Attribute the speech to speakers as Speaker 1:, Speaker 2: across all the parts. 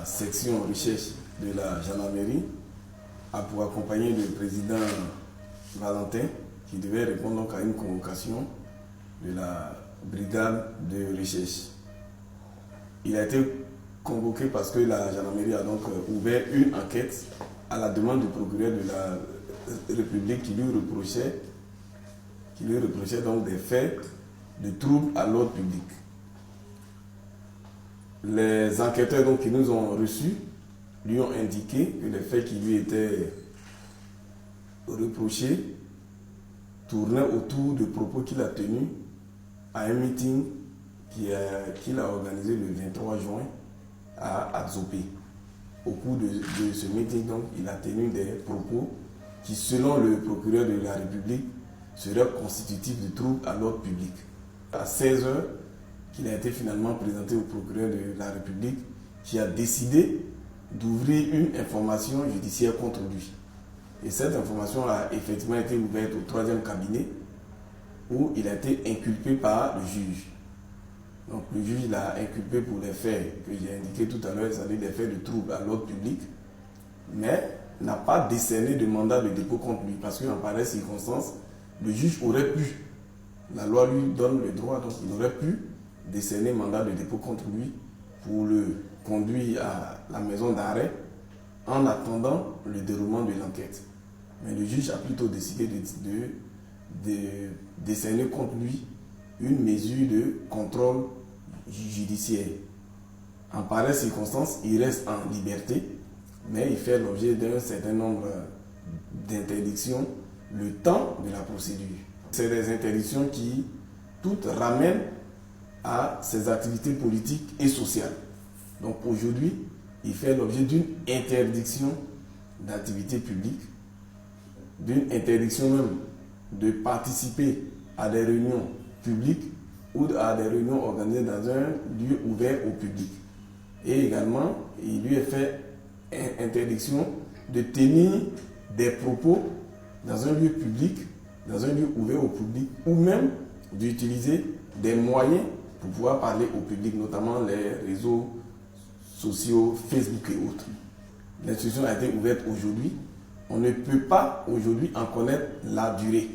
Speaker 1: section recherche de la gendarmerie a pour accompagner le président Valentin qui devait répondre donc à une convocation de la brigade de recherche. Il a été convoqué parce que la gendarmerie a donc ouvert une enquête à la demande du procureur de la République qui lui reprochait donc des faits de troubles à l'ordre public. Les enquêteurs donc, qui nous ont reçus lui ont indiqué que les faits qui lui étaient reprochés tournaient autour de propos qu'il a tenus à un meeting qu'il a organisé le 23 juin à Adzopé. Au cours de ce meeting, donc, il a tenu des propos qui, selon le procureur de la République, seraient constitutifs de troubles à l'ordre public. À 16 h, qu'il a été finalement présenté au procureur de la République qui a décidé d'ouvrir une information judiciaire contre lui. Et cette information a effectivement été ouverte au 3e cabinet où il a été inculpé par le juge. Donc le juge l'a inculpé pour les faits que j'ai indiqués tout à l'heure, c'est-à-dire des faits de trouble à l'ordre public, mais n'a pas décerné de mandat de dépôt contre lui parce qu'en pareille circonstance, le juge aurait pu, la loi lui donne le droit, donc il aurait pu décerner mandat de dépôt contre lui pour le conduire à la maison d'arrêt en attendant le déroulement de l'enquête. Mais le juge a plutôt décidé de décerner contre lui une mesure de contrôle judiciaire. En pareille circonstance, il reste en liberté, mais il fait l'objet d'un certain nombre d'interdictions le temps de la procédure. C'est des interdictions qui toutes ramènent à ses activités politiques et sociales. Donc aujourd'hui, il fait l'objet d'une interdiction d'activité publique, d'une interdiction même de participer à des réunions publiques ou à des réunions organisées dans un lieu ouvert au public. Et également, il lui est fait interdiction de tenir des propos dans un lieu public, dans un lieu ouvert au public, ou même d'utiliser des moyens pour pouvoir parler au public, notamment les réseaux sociaux, Facebook et autres. L'instruction a été ouverte aujourd'hui. On ne peut pas aujourd'hui en connaître la durée.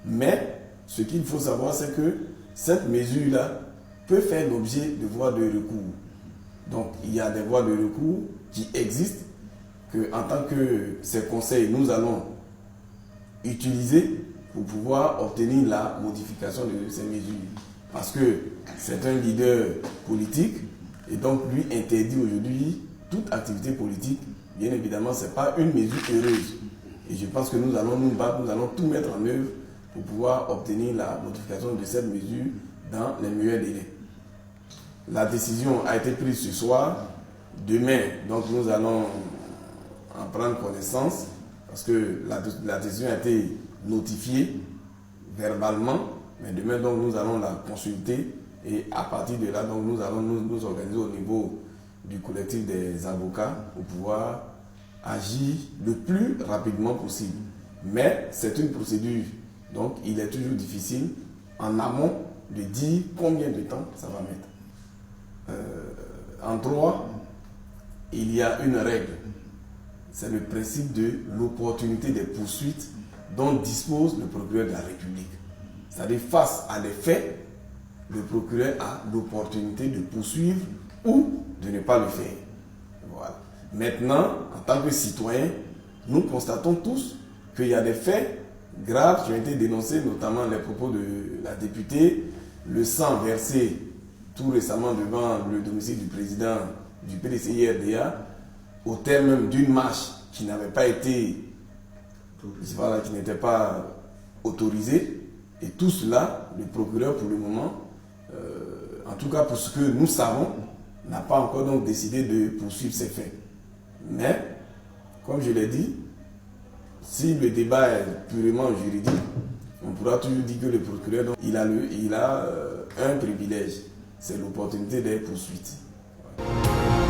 Speaker 1: Mais ce qu'il faut savoir, c'est que cette mesure-là peut faire l'objet de voies de recours. Donc, il y a des voies de recours qui existent, que en tant que ces conseils, nous allons utiliser pour pouvoir obtenir la modification de ces mesures. Parce que c'est un leader politique et donc lui interdit aujourd'hui toute activité politique. Bien évidemment, ce n'est pas une mesure heureuse. Et je pense que nous allons nous battre, nous allons tout mettre en œuvre pour pouvoir obtenir la modification de cette mesure dans les meilleurs délais. La décision a été prise ce soir. Demain, donc nous allons en prendre connaissance parce que la décision a été notifiée verbalement. Mais demain, donc, nous allons la consulter et à partir de là, donc, nous allons nous organiser au niveau du collectif des avocats pour pouvoir agir le plus rapidement possible. Mais c'est une procédure, donc il est toujours difficile en amont de dire combien de temps ça va mettre. En droit, il y a une règle, c'est le principe de l'opportunité des poursuites dont dispose le procureur de la République. C'est-à-dire face à des faits, le procureur a l'opportunité de poursuivre ou de ne pas le faire. Voilà. Maintenant, en tant que citoyen, nous constatons tous qu'il y a des faits graves qui ont été dénoncés, notamment les propos de la députée, le sang versé tout récemment devant le domicile du président du PDCI-RDA, au terme même d'une marche qui n'avait pas été, voilà, qui n'était pas autorisée. Et tout cela, le procureur pour le moment, en tout cas pour ce que nous savons, n'a pas encore donc décidé de poursuivre ces faits. Mais, comme je l'ai dit, si le débat est purement juridique, on pourra toujours dire que le procureur, donc, il a un privilège, c'est l'opportunité des poursuites. Voilà.